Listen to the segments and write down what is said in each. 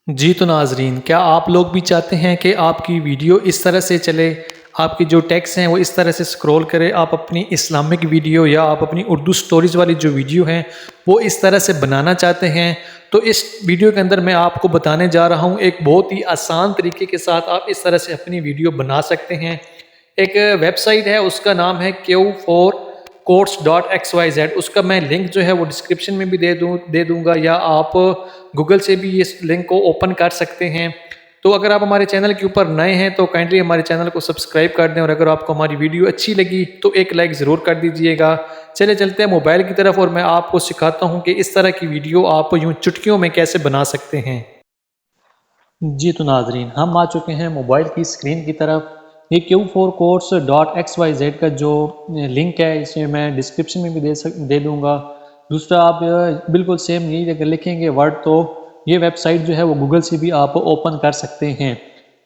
जी तो नाज़रीन, क्या आप लोग भी चाहते हैं कि आपकी वीडियो इस तरह से चले, आपकी जो टेक्स्ट हैं वो इस तरह से स्क्रॉल करे, आप अपनी इस्लामिक वीडियो या आप अपनी उर्दू स्टोरीज़ वाली जो वीडियो हैं वो इस तरह से बनाना चाहते हैं? तो इस वीडियो के अंदर मैं आपको बताने जा रहा हूँ एक बहुत ही आसान तरीके के साथ आप इस तरह से अपनी वीडियो बना सकते हैं। एक वेबसाइट है, उसका नाम है Q4Course.xyz। उसका मैं लिंक जो है वो डिस्क्रिप्शन में भी दे दूँगा, या आप गूगल से भी इस लिंक को ओपन कर सकते हैं। तो अगर आप हमारे चैनल के ऊपर नए हैं तो काइंडली हमारे चैनल को सब्सक्राइब कर दें, और अगर आपको हमारी वीडियो अच्छी लगी तो एक लाइक ज़रूर कर दीजिएगा। चले चलते हैं मोबाइल की तरफ, और मैं आपको सिखाता हूँ कि इस तरह की वीडियो आप यूँ चुटकियों में कैसे बना सकते हैं। जी तो नाजरीन, हम आ चुके हैं मोबाइल की स्क्रीन की तरफ। ये Q4Course.xyz का जो लिंक है इसे मैं डिस्क्रिप्शन में भी दे दूँगा। दूसरा, आप बिल्कुल सेम यही अगर लिखेंगे वर्ड तो ये वेबसाइट जो है वो गूगल से भी आप ओपन कर सकते हैं।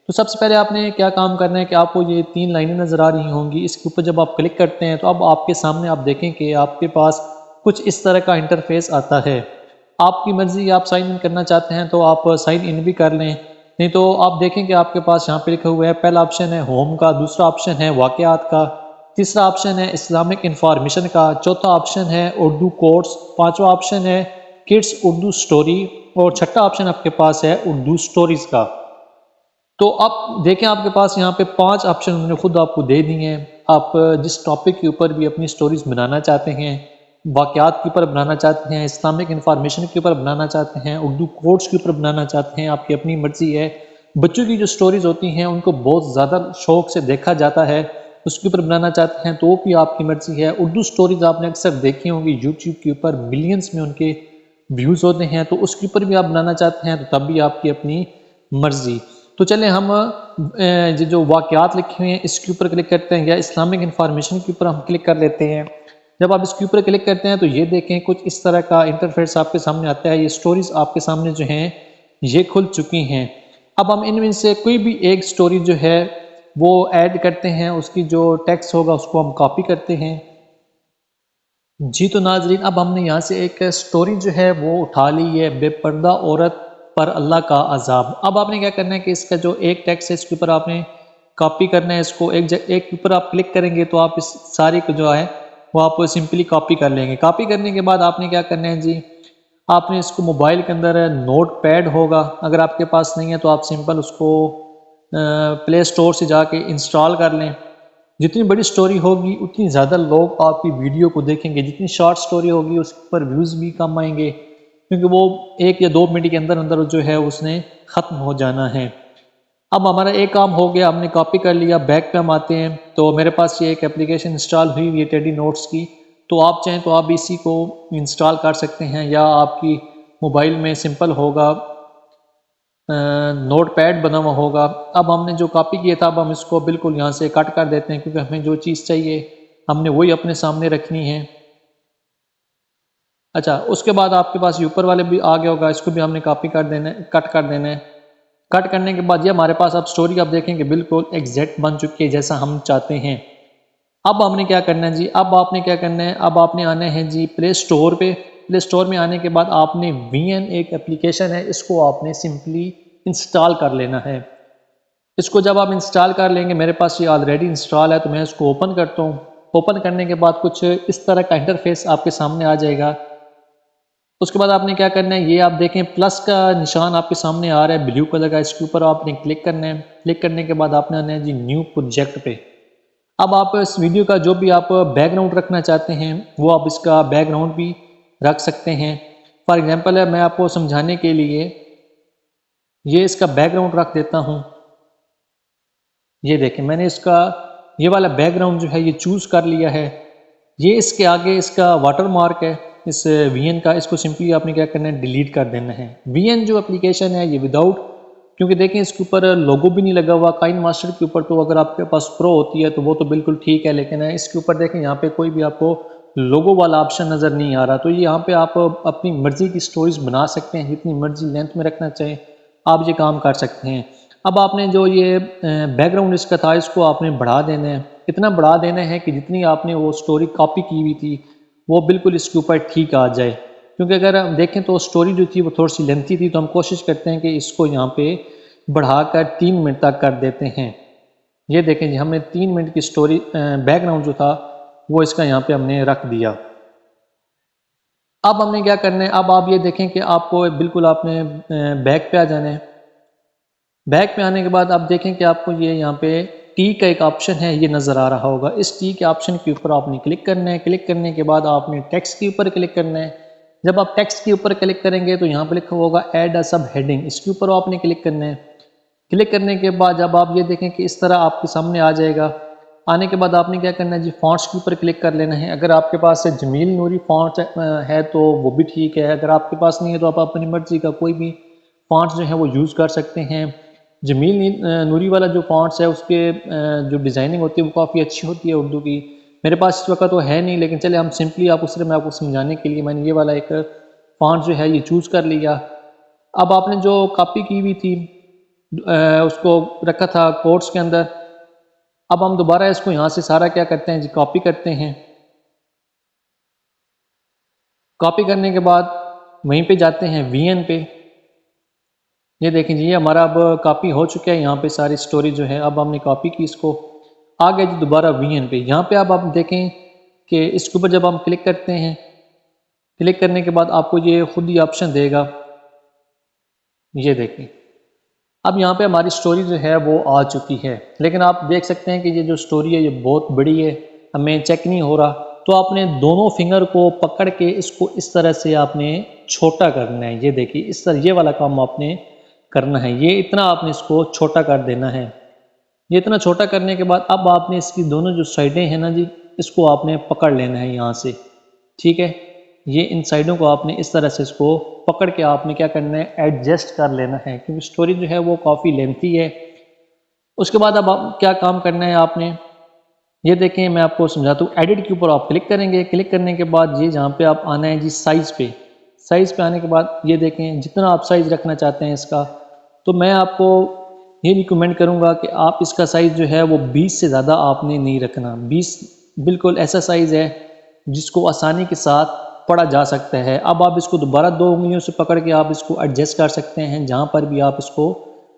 तो सबसे पहले आपने क्या काम करना है कि आपको ये 3 लाइनें नज़र आ रही होंगी, इसके ऊपर जब आप क्लिक करते हैं तो अब आपके सामने आप देखें कि आपके पास कुछ इस तरह का इंटरफेस आता है। आपकी मर्ज़ी, आप साइन इन करना चाहते हैं तो आप साइन इन भी कर लें, नहीं तो आप देखें कि आपके पास यहाँ पे लिखा हुआ है, पहला ऑप्शन है होम का, दूसरा ऑप्शन है वाक़यात का, तीसरा ऑप्शन है इस्लामिक इंफॉर्मेशन का, चौथा ऑप्शन है उर्दू कोर्स, पाँचवा ऑप्शन है किड्स उर्दू स्टोरी, और छठा ऑप्शन आपके पास है उर्दू स्टोरीज़ का। तो आप देखें आपके पास यहाँ पे 5 ऑप्शन उन्होंने खुद आपको दे दिए हैं। आप जिस टॉपिक के ऊपर भी अपनी स्टोरीज़ बनाना चाहते हैं, वाक़यात के ऊपर बनाना चाहते हैं, इस्लामिक इन्फॉर्मेशन के ऊपर बनाना चाहते हैं, उर्दू कोर्स के ऊपर बनाना चाहते हैं, आपकी अपनी मर्ज़ी है। बच्चों की जो स्टोरीज़ होती हैं उनको बहुत ज़्यादा शौक़ से देखा जाता है, उसके ऊपर बनाना चाहते हैं तो वो भी आपकी मर्ज़ी है। उर्दू स्टोरीज़ आपने अक्सर देखी होंगी यूट्यूब के ऊपर, मिलियंस में उनके व्यूज़ होते हैं, तो उसके ऊपर भी आप बनाना चाहते हैं तो तब भी आपकी अपनी मर्ज़ी। तो चलें हम जो वाक़यात लिखे हुए हैं इसके ऊपर क्लिक करते हैं, या इस्लामिक इन्फॉर्मेशन के ऊपर हम क्लिक कर लेते हैं। जब आप इसके ऊपर क्लिक करते हैं तो ये देखें कुछ इस तरह का इंटरफेस आपके सामने आता है। ये स्टोरीज़ आपके सामने जो हैं ये खुल चुकी हैं। अब हम इनमें से कोई भी एक स्टोरी जो है वो ऐड करते हैं, उसकी जो टेक्स्ट होगा उसको हम कॉपी करते हैं। जी तो नाज़रीन, अब हमने यहाँ से एक स्टोरी जो है वो उठा ली है, बेपर्दा औरत पर अल्लाह का अज़ाब। अब आपने क्या करना है कि इसका जो एक टेक्स्ट है इसके ऊपर आपने कॉपी करना है। इसको एक के ऊपर आप क्लिक करेंगे तो आप इस सारे को जो है वो आप सिंपली कॉपी कर लेंगे। कॉपी करने के बाद आपने क्या करना है जी, आपने इसको मोबाइल के अंदर नोट पैड होगा, अगर आपके पास नहीं है तो आप सिंपल उसको प्ले स्टोर से जाके इंस्टॉल कर लें। जितनी बड़ी स्टोरी होगी उतनी ज़्यादा लोग आपकी वीडियो को देखेंगे, जितनी शॉर्ट स्टोरी होगी उस पर व्यूज़ भी कम आएंगे, क्योंकि वो 1 या 2 मिनट के अंदर अंदर जो है उसने ख़त्म हो जाना है। अब हमारा एक काम हो गया, हमने कॉपी कर लिया। बैक पे हम आते हैं तो मेरे पास ये एक एप्लीकेशन इंस्टॉल हुई हुई है टेडी नोट्स की, तो आप चाहें तो आप इसी को इंस्टॉल कर सकते हैं, या आपकी मोबाइल में सिंपल होगा नोट पैड बना हुआ होगा। अब हमने जो कॉपी किया था अब हम इसको बिल्कुल यहाँ से कट कर देते हैं, क्योंकि हमें जो चीज़ चाहिए हमने वही अपने सामने रखनी है। अच्छा, उसके बाद आपके पास ये ऊपर वाले भी आ गया होगा, इसको भी हमने कॉपी कर देना है, कट कर देना है। कट करने के बाद ये हमारे पास अब स्टोरी आप देखेंगे बिल्कुल एग्जैक्ट बन चुकी है जैसा हम चाहते हैं। अब हमने क्या करना है जी, अब आपने क्या करना है, अब आपने आना है जी प्ले स्टोर पे। प्ले स्टोर में आने के बाद आपने वीएन एक एप्लीकेशन है, इसको आपने सिंपली इंस्टॉल कर लेना है। इसको जब आप इंस्टॉल कर लेंगे, मेरे पास ये ऑलरेडी इंस्टॉल है तो मैं इसको ओपन करता हूँ। ओपन करने के बाद कुछ इस तरह का इंटरफेस आपके सामने आ जाएगा। उसके बाद आपने क्या करना है, ये आप देखें प्लस का निशान आपके सामने आ रहा है ब्लू कलर का, इसके ऊपर आपने क्लिक करना है। क्लिक करने के बाद आपने आना है जी न्यू प्रोजेक्ट पे। अब आप इस वीडियो का जो भी आप बैकग्राउंड रखना चाहते हैं वो आप इसका बैकग्राउंड भी रख सकते हैं। फॉर एग्जांपल है, मैं आपको समझाने के लिए ये इसका बैकग्राउंड रख देता हूँ। ये देखें, मैंने इसका ये वाला बैकग्राउंड जो है ये चूज़ कर लिया है। ये इसके आगे इसका वाटर मार्क है इस वीएन का, इसको सिंपली आपने क्या करना है डिलीट कर देना है। वीएन जो एप्लीकेशन है ये विदाउट, क्योंकि देखें इसके ऊपर लोगो भी नहीं लगा हुआ। काइन मास्टर के ऊपर तो अगर आपके पास प्रो होती है तो वो तो बिल्कुल ठीक है, लेकिन इसके ऊपर देखें यहाँ पे कोई भी आपको लोगो वाला ऑप्शन नज़र नहीं आ रहा। तो ये यहाँ पे आप अपनी मर्ज़ी की स्टोरीज बना सकते हैं, जितनी मर्ज़ी लेंथ में रखना चाहें आप ये काम कर सकते हैं। अब आपने जो ये बैकग्राउंड इसका था इसको आपने बढ़ा देना है, इतना बढ़ा देना है कि जितनी आपने वो स्टोरी कॉपी की हुई थी वो बिल्कुल इसके ऊपर ठीक आ जाए। क्योंकि अगर हम देखें तो स्टोरी जो थी वो थोड़ी सी लेंथी थी, तो हम कोशिश करते हैं कि इसको यहाँ पे बढ़ाकर 3 मिनट तक कर देते हैं। ये देखें जी, हमने 3 मिनट की स्टोरी बैकग्राउंड जो था वो इसका यहाँ पे हमने रख दिया। अब हमने क्या करना है, अब आप ये देखें कि आपको बिल्कुल आपने बैक पे आ जाना है। बैक पे आने के बाद आप देखें कि आपको ये यहाँ पे टी का एक ऑप्शन है, ये नज़र आ रहा होगा। इस टी के ऑप्शन के ऊपर आपने क्लिक करना है। क्लिक करने के बाद आपने टेक्स्ट के ऊपर क्लिक करना है। जब आप टेक्स्ट के ऊपर क्लिक करेंगे तो यहाँ पर लिखा होगा ऐड अ सब हेडिंग, इसके ऊपर आपने क्लिक करना है। क्लिक करने के बाद जब आप ये देखें कि इस तरह आपके सामने आ जाएगा, आने के बाद आपने क्या करना है जी, फॉन्ट्स के ऊपर क्लिक कर लेना है। अगर आपके पास से जमील नूरी फॉन्ट है तो वो भी ठीक है, अगर आपके पास नहीं है तो आप अपनी मर्जी का कोई भी फॉन्ट्स जो है वो यूज़ कर सकते हैं। जमील नूरी वाला जो फॉन्ट्स है उसके जो डिज़ाइनिंग होती है वो काफ़ी अच्छी होती है उर्दू की। मेरे पास इस वक्त तो है नहीं, लेकिन चले हम सिंपली आपको सिर्फ मैं आपको समझाने के लिए मैंने ये वाला एक फॉन्ट जो है ये चूज़ कर लिया। अब आपने जो कॉपी की हुई थी उसको रखा था कोट्स के अंदर। अब हम दोबारा इसको यहाँ से सारा क्या करते हैं जी, कॉपी करते हैं। कॉपी करने के बाद वहीं पे जाते हैं वीएन पे। ये देखें जी, ये हमारा अब कॉपी हो चुका है, यहाँ पे सारी स्टोरी जो है अब हमने कॉपी की इसको। आ गए जी दोबारा वीएन पे। यहाँ पे अब आप देखें कि इसके ऊपर जब हम क्लिक करते हैं, क्लिक करने के बाद आपको ये खुद ही ऑप्शन देगा। ये देखें, अब यहाँ पे हमारी स्टोरी जो है वो आ चुकी है, लेकिन आप देख सकते हैं कि ये जो स्टोरी है ये बहुत बड़ी है, हमें चेक नहीं हो रहा। तो आपने दोनों फिंगर को पकड़ के इसको इस तरह से आपने छोटा करना है। ये देखिए, इस तरह ये वाला काम आपने करना है। ये इतना आपने इसको छोटा कर देना है। ये इतना छोटा करने के बाद अब आपने इसकी दोनों जो साइडें हैं ना जी, इसको आपने पकड़ लेना है यहाँ से। ठीक है, ये इन साइडों को आपने इस तरह से इसको पकड़ के आपने क्या करना है, एडजस्ट कर लेना है, क्योंकि स्टोरी जो है वो काफ़ी लेंथी है। उसके बाद अब आप क्या काम करना है आपने, ये देखें मैं आपको समझाता हूँ। एडिट के ऊपर आप क्लिक करेंगे। क्लिक करने के बाद ये जहाँ पे आप आना है जी साइज़ पे। साइज़ पे आने के बाद ये देखें, जितना आप साइज़ रखना चाहते हैं इसका, तो मैं आपको ये रिकमेंड करूँगा कि आप इसका साइज़ जो है वो 20 से ज़्यादा आपने नहीं रखना। 20 बिल्कुल ऐसा साइज़ है जिसको आसानी के साथ पढ़ा जा सकता है। अब आप इसको दोबारा 2 उंगलियों से पकड़ के आप इसको एडजस्ट कर सकते हैं जहाँ पर भी आप इसको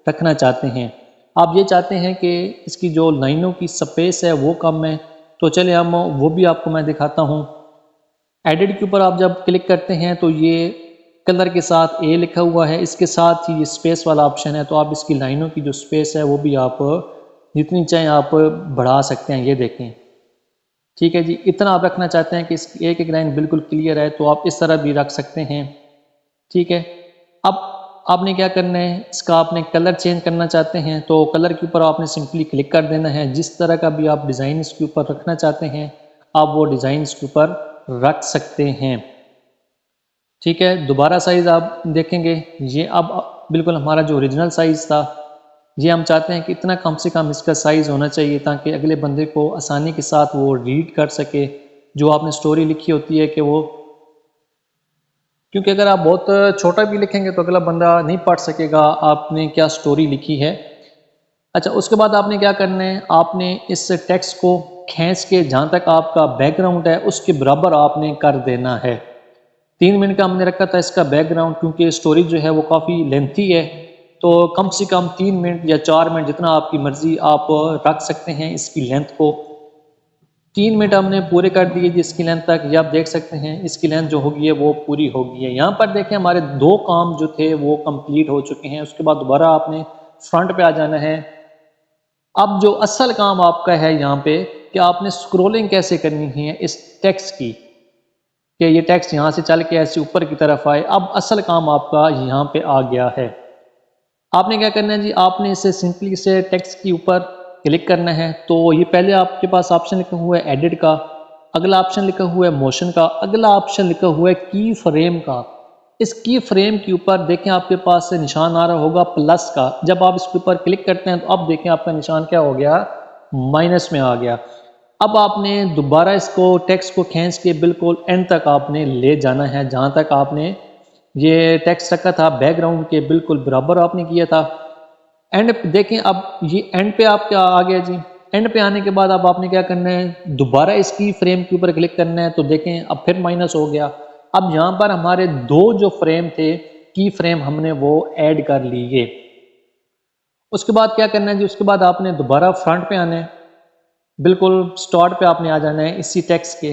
रखना चाहते हैं। आप ये चाहते हैं कि इसकी जो लाइनों की स्पेस है वो कम है, तो चले हम वो भी आपको मैं दिखाता हूँ। एडिट के ऊपर आप जब क्लिक करते हैं तो ये कलर के साथ ए लिखा हुआ है, इसके साथ ही ये स्पेस वाला ऑप्शन है, तो आप इसकी लाइनों की जो स्पेस है वो भी आप जितनी चाहें आप बढ़ा सकते हैं। ये देखें, ठीक है जी, इतना आप रखना चाहते हैं कि इसकी एक एक लाइन बिल्कुल क्लियर है तो आप इस तरह भी रख सकते हैं। ठीक है, अब आपने क्या करना है, इसका आपने कलर चेंज करना चाहते हैं तो कलर के ऊपर आपने सिंपली क्लिक कर देना है। जिस तरह का भी आप डिज़ाइन इसके ऊपर रखना चाहते हैं आप वो डिज़ाइन इसके ऊपर रख सकते हैं। ठीक है, दोबारा साइज़ आप देखेंगे, ये अब बिल्कुल हमारा जो ओरिजिनल साइज़ था, ये हम चाहते हैं कि इतना कम से कम इसका साइज़ होना चाहिए ताकि अगले बंदे को आसानी के साथ वो रीड कर सके जो आपने स्टोरी लिखी होती है कि वो, क्योंकि अगर आप बहुत छोटा भी लिखेंगे तो अगला बंदा नहीं पढ़ सकेगा आपने क्या स्टोरी लिखी है। अच्छा, उसके बाद आपने क्या करना है, आपने इस टेक्स्ट को खींच के जहाँ तक आपका बैकग्राउंड है उसके बराबर आपने कर देना है। 3 मिनट का हमने रखा था इसका बैकग्राउंड, क्योंकि स्टोरी जो है वो काफ़ी लेंथी है, तो कम से कम 3 मिनट या 4 मिनट जितना आपकी मर्ज़ी आप रख सकते हैं इसकी लेंथ को। 3 मिनट हमने पूरे कर दिए जिसकी लेंथ तक, ये आप देख सकते हैं इसकी लेंथ जो होगी है वो पूरी हो गई है। यहाँ पर देखें हमारे 2 काम जो थे वो कंप्लीट हो चुके हैं। उसके बाद दोबारा आपने फ्रंट पे आ जाना है। अब जो असल काम आपका है यहाँ पे कि आपने स्क्रोलिंग कैसे करनी है इस टेक्स्ट की, कि ये टेक्स्ट यहाँ से चल के ऐसे ऊपर की तरफ आए। अब असल काम आपका यहाँ पे आ गया है। आपने क्या करना है जी, आपने इसे सिंपली से टेक्स्ट के ऊपर क्लिक करना है। तो ये पहले आपके पास ऑप्शन लिखा हुआ है एडिट का, अगला ऑप्शन लिखा हुआ है मोशन का, अगला ऑप्शन लिखा हुआ है की फ्रेम का। इस की फ्रेम के ऊपर देखें आपके पास से निशान आ रहा होगा प्लस का। जब आप इसके ऊपर क्लिक करते हैं तो अब देखें आपका निशान क्या हो गया, माइनस में आ गया। अब आपने दोबारा इसको टेक्स्ट को खींच के बिल्कुल एंड तक आपने ले जाना है, जहाँ तक आपने ये टेक्स्ट रखा था बैकग्राउंड के बिल्कुल बराबर आपने किया था। एंड देखें, अब ये एंड पे आप क्या आ गया जी। एंड पे आने के बाद अब आपने क्या करना है, दोबारा इसकी फ्रेम के ऊपर क्लिक करना है, तो देखें अब फिर माइनस हो गया। अब यहाँ पर हमारे दो जो फ्रेम थे, की फ्रेम हमने वो ऐड कर लिए। उसके बाद क्या करना है जी, उसके बाद आपने दोबारा फ्रंट पे आना है, बिल्कुल स्टार्ट पे आपने आ जाना है इसी टेक्स्ट के।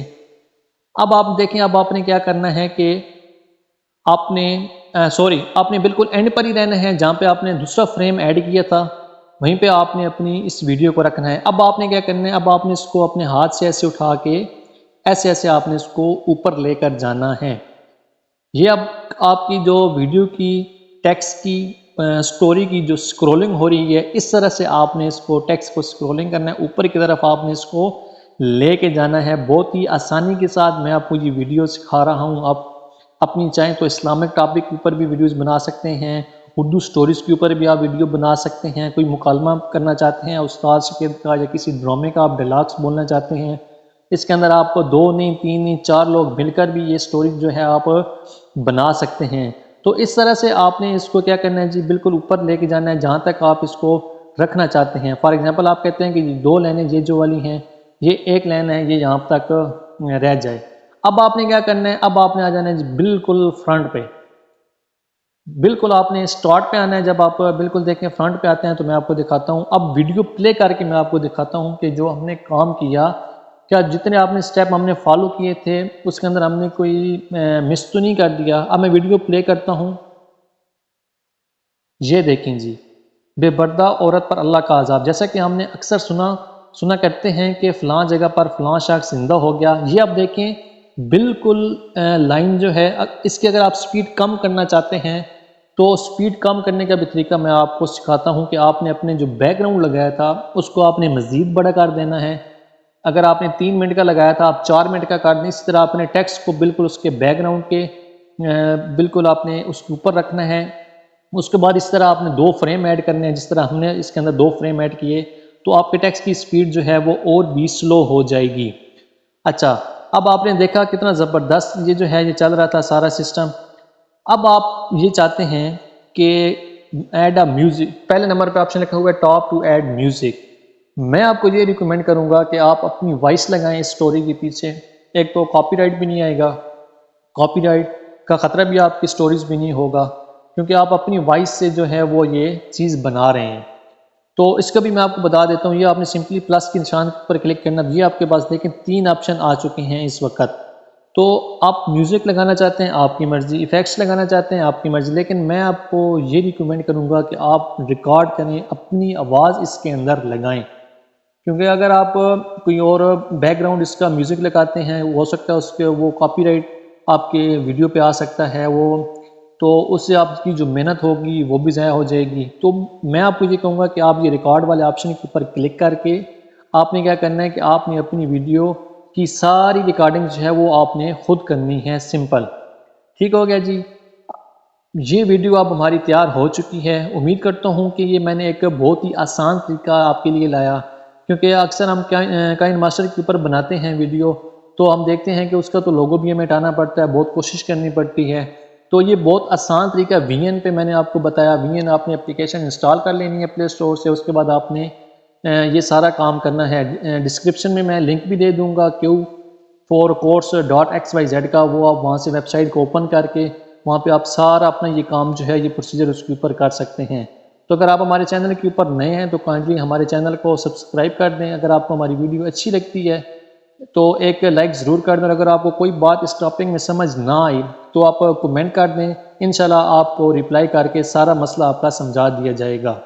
अब आप देखें, अब आपने क्या करना है कि आपने आपने बिल्कुल एंड पर ही रहना है, जहाँ पे आपने दूसरा फ्रेम ऐड किया था वहीं पे आपने अपनी इस वीडियो को रखना है। अब आपने क्या करना है, अब आपने इसको अपने हाथ से ऐसे उठा के ऐसे ऐसे आपने इसको ऊपर लेकर जाना है। ये अब आपकी जो वीडियो की टेक्स्ट की स्टोरी की जो स्क्रॉलिंग हो रही है, इस तरह से आपने इसको टेक्स्ट को स्क्रॉलिंग करना है, ऊपर की तरफ आपने इसको लेके जाना है बहुत ही आसानी के साथ। मैं आपको ये वीडियो सिखा रहा हूँ। आप अपनी चाहें तो इस्लामिक टॉपिक के ऊपर भी वीडियोस बना सकते हैं, उर्दू स्टोरीज़ के ऊपर भी आप वीडियो बना सकते हैं। कोई मुकालमा करना चाहते हैं उस्ताद शागिर्द का, या किसी ड्रामे का आप डायलॉग्स बोलना चाहते हैं, इसके अंदर आपको 2 नहीं 3 नहीं 4 लोग मिलकर भी ये स्टोरी जो है आप बना सकते हैं। तो इस तरह से आपने इसको क्या करना है जी, बिल्कुल ऊपर लेके जाना है जहाँ तक आप इसको रखना चाहते हैं। फॉर एग्जांपल आप कहते हैं कि 2 लाइनें ये जो वाली हैं, ये 1 लाइन है, ये यहाँ तक रह जाए। अब आपने क्या करना है, अब आपने आ जाना है जी बिल्कुल फ्रंट पे, बिल्कुल आपने स्टार्ट पे आना है। जब आप बिल्कुल देखें फ्रंट पे आते हैं तो मैं आपको दिखाता हूँ, अब वीडियो प्ले करके मैं आपको दिखाता हूँ कि जो हमने काम किया, क्या जितने आपने स्टेप हमने फॉलो किए थे उसके अंदर हमने कोई मिस तो नहीं कर दिया। अब मैं वीडियो प्ले करता हूँ, ये देखें जी, बेपर्दा औरत पर अल्लाह का अज़ाब। जैसा कि हमने अक्सर सुना करते हैं कि फ़लाँ जगह पर फ़लाँ शख्स जिंदा हो गया। ये आप देखें बिल्कुल लाइन जो है, इसकी अगर आप स्पीड कम करना चाहते हैं तो स्पीड कम करने का भी तरीका मैं आपको सिखाता हूँ कि आपने अपने जो बैकग्राउंड लगाया था उसको आपने मज़ीद बड़ा कर देना है। अगर आपने 3 मिनट का लगाया था, आप 4 मिनट का कर दें। इसी तरह आपने टेक्स्ट को बिल्कुल उसके बैकग्राउंड के बिल्कुल आपने उसके ऊपर रखना है। उसके बाद इस तरह आपने 2 फ्रेम ऐड करने हैं, जिस तरह हमने इसके अंदर 2 फ्रेम ऐड किए तो आपके टेक्स्ट की स्पीड जो है वो और भी स्लो हो जाएगी। अच्छा, अब आपने देखा कितना ज़बरदस्त ये जो है ये चल रहा था सारा सिस्टम। अब आप ये चाहते हैं कि ऐड अ म्यूज़िक, पहले नंबर पे ऑप्शन लिखा हुआ है टॉप टू ऐड म्यूज़िक। मैं आपको ये रिकमेंड करूँगा कि आप अपनी वॉइस लगाएं इस स्टोरी के पीछे। एक तो कॉपीराइट भी नहीं आएगा, कॉपीराइट का ख़तरा भी आपकी स्टोरीज़ भी नहीं होगा, क्योंकि आप अपनी वॉइस से जो है वो ये चीज़ बना रहे हैं। तो इसका भी मैं आपको बता देता हूँ, ये आपने सिंपली प्लस के निशान पर क्लिक करना। ये आपके पास देखें 3 ऑप्शन आ चुके हैं इस वक्त। तो आप म्यूज़िक लगाना चाहते हैं आपकी मर्ज़ी, इफ़ेक्ट्स लगाना चाहते हैं आपकी मर्ज़ी, लेकिन मैं आपको ये रिकमेंड करूँगा कि आप रिकॉर्ड करें, अपनी आवाज़ इसके अंदर लगाएं। क्योंकि अगर आप कोई और बैकग्राउंड इसका म्यूज़िक लगाते हैं, हो सकता है उसके वो कॉपीराइट आपके वीडियो पे आ सकता है वो, तो उससे आपकी जो मेहनत होगी वो भी ज़ाया हो जाएगी। तो मैं आपको ये कहूँगा कि आप ये रिकॉर्ड वाले ऑप्शन के ऊपर क्लिक करके आपने क्या करना है कि आपने अपनी वीडियो की सारी रिकॉर्डिंग जो है वो आपने खुद करनी है, सिंपल। ठीक हो गया जी। ये वीडियो अब हमारी तैयार हो चुकी है। उम्मीद करता हूँ कि ये मैंने एक बहुत ही आसान तरीका आपके लिए लाया, क्योंकि अक्सर हम काइन मास्टर के ऊपर बनाते हैं वीडियो, तो हम देखते हैं कि उसका तो लोगो भी हमें हटाना पड़ता है, बहुत कोशिश करनी पड़ती है। तो ये बहुत आसान तरीका वीएन पे मैंने आपको बताया। वीएन आपने एप्लीकेशन इंस्टॉल कर लेनी है प्ले स्टोर से, उसके बाद आपने ये सारा काम करना है। डिस्क्रिप्शन में मैं लिंक भी दे दूँगा q4course.xyz का, वो आप वहाँ से वेबसाइट को ओपन करके वहाँ पे आप सारा अपना ये काम जो है ये प्रोसीजर उसके ऊपर कर सकते हैं। तो अगर आप हमारे चैनल के ऊपर नए हैं तो काइंडली हमारे चैनल को सब्सक्राइब कर दें। अगर आपको हमारी वीडियो अच्छी लगती है तो एक लाइक ज़रूर कर दें। अगर आपको कोई बात इस टॉपिक में समझ ना आई तो आप कमेंट कर दें, इंशाल्लाह आपको रिप्लाई करके सारा मसला आपका समझा दिया जाएगा।